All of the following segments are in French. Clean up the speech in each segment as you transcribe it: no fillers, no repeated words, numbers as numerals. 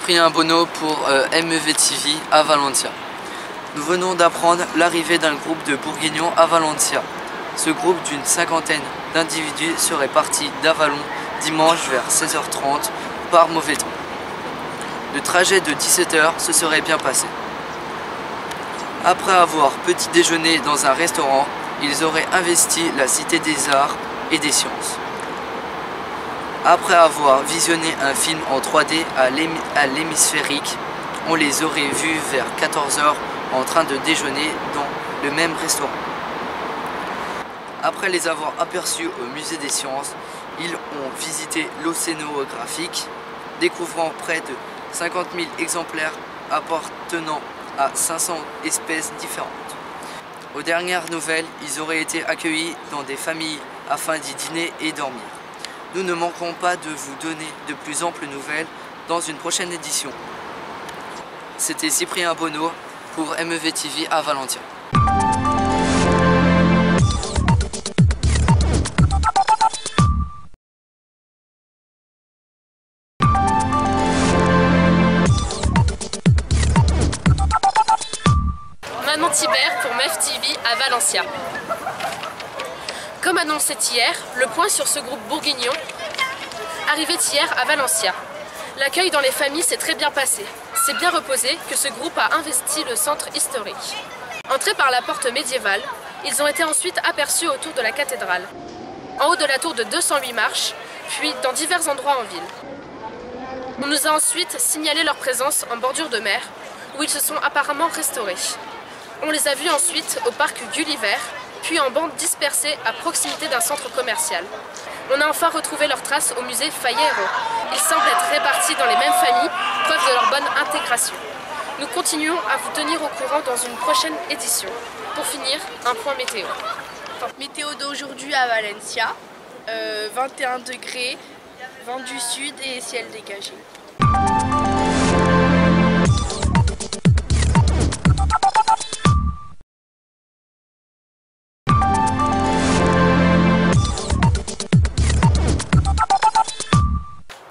Cyprien Bonneau pour MEV TV à Valencia. Nous venons d'apprendre l'arrivée d'un groupe de Bourguignons à Valencia. Ce groupe d'une cinquantaine d'individus serait parti d'Avalon dimanche vers 16h30 par mauvais temps. Le trajet de 17h se serait bien passé. Après avoir petit déjeuné dans un restaurant, ils auraient investi la Cité des Arts et des Sciences. Après avoir visionné un film en 3D à l'hémisphérique, on les aurait vus vers 14h en train de déjeuner dans le même restaurant. Après les avoir aperçus au musée des sciences, ils ont visité l'océanographique, découvrant près de 50 000 exemplaires appartenant à 500 espèces différentes. Aux dernières nouvelles, ils auraient été accueillis dans des familles afin d'y dîner et dormir. Nous ne manquerons pas de vous donner de plus amples nouvelles dans une prochaine édition. C'était Cyprien Bonneau pour MEV TV à Valencia. Manon Thibert pour MEV TV à Valencia. Comme annoncé hier, le point sur ce groupe bourguignon arrivait hier à Valencia. L'accueil dans les familles s'est très bien passé. C'est bien reposé que ce groupe a investi le centre historique. Entrés par la porte médiévale, ils ont été ensuite aperçus autour de la cathédrale, en haut de la tour de 208 marches, puis dans divers endroits en ville. On nous a ensuite signalé leur présence en bordure de mer, où ils se sont apparemment restaurés. On les a vus ensuite au parc Gulliver, puis en bande dispersée à proximité d'un centre commercial. On a enfin retrouvé leurs traces au musée Fayero. Ils semblent être répartis dans les mêmes familles, preuve de leur bonne intégration. Nous continuons à vous tenir au courant dans une prochaine édition. Pour finir, un point météo. Météo d'aujourd'hui à Valencia, 21 degrés, vent du sud et ciel dégagé.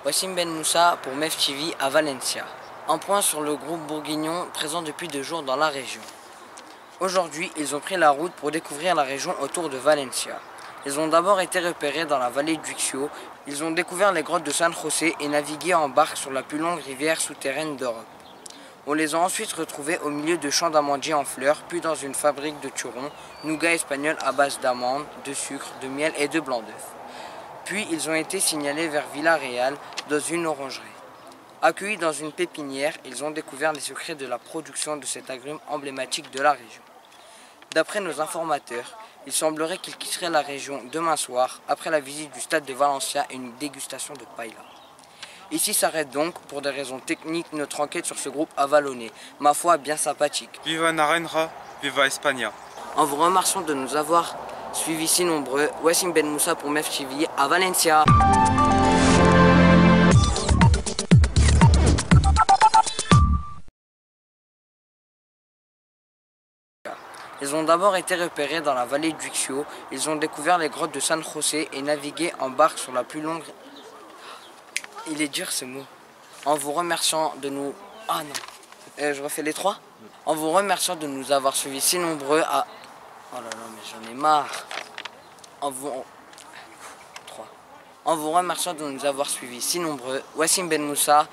Wassim Ben Moussa pour MEV TV à Valencia. Un point sur le groupe bourguignon présent depuis 2 jours dans la région. Aujourd'hui, ils ont pris la route pour découvrir la région autour de Valencia. Ils ont d'abord été repérés dans la vallée d'Uixio. Ils ont découvert les grottes de San José et navigué en barque sur la plus longue rivière souterraine d'Europe. On les a ensuite retrouvés au milieu de champs d'amandiers en fleurs, puis dans une fabrique de turons, nougat espagnol à base d'amandes, de sucre, de miel et de blanc d'œuf. Puis ils ont été signalés vers Villarreal dans une orangerie. Accueillis dans une pépinière, ils ont découvert les secrets de la production de cet agrume emblématique de la région. D'après nos informateurs, il semblerait qu'ils quitteraient la région demain soir après la visite du stade de Valencia et une dégustation de paella. Ici s'arrête donc, pour des raisons techniques, notre enquête sur ce groupe avalonnais, ma foi bien sympathique. Viva Naranjo, viva España. En vous remerciant de nous avoir suivis si nombreux, Wassim Ben Moussa pour MEV TV à Valencia. Ils ont d'abord été repérés dans la vallée d'Uixio. Ils ont découvert les grottes de San José et navigué en barque sur la plus longue... Il est dur ce mot. En vous remerciant de nous... Ah non. Je refais les 3. En vous remerciant de nous avoir suivis si nombreux à... Oh là là, mais j'en ai marre. En vous remerciant de nous avoir suivis si nombreux, Wassim Ben Moussa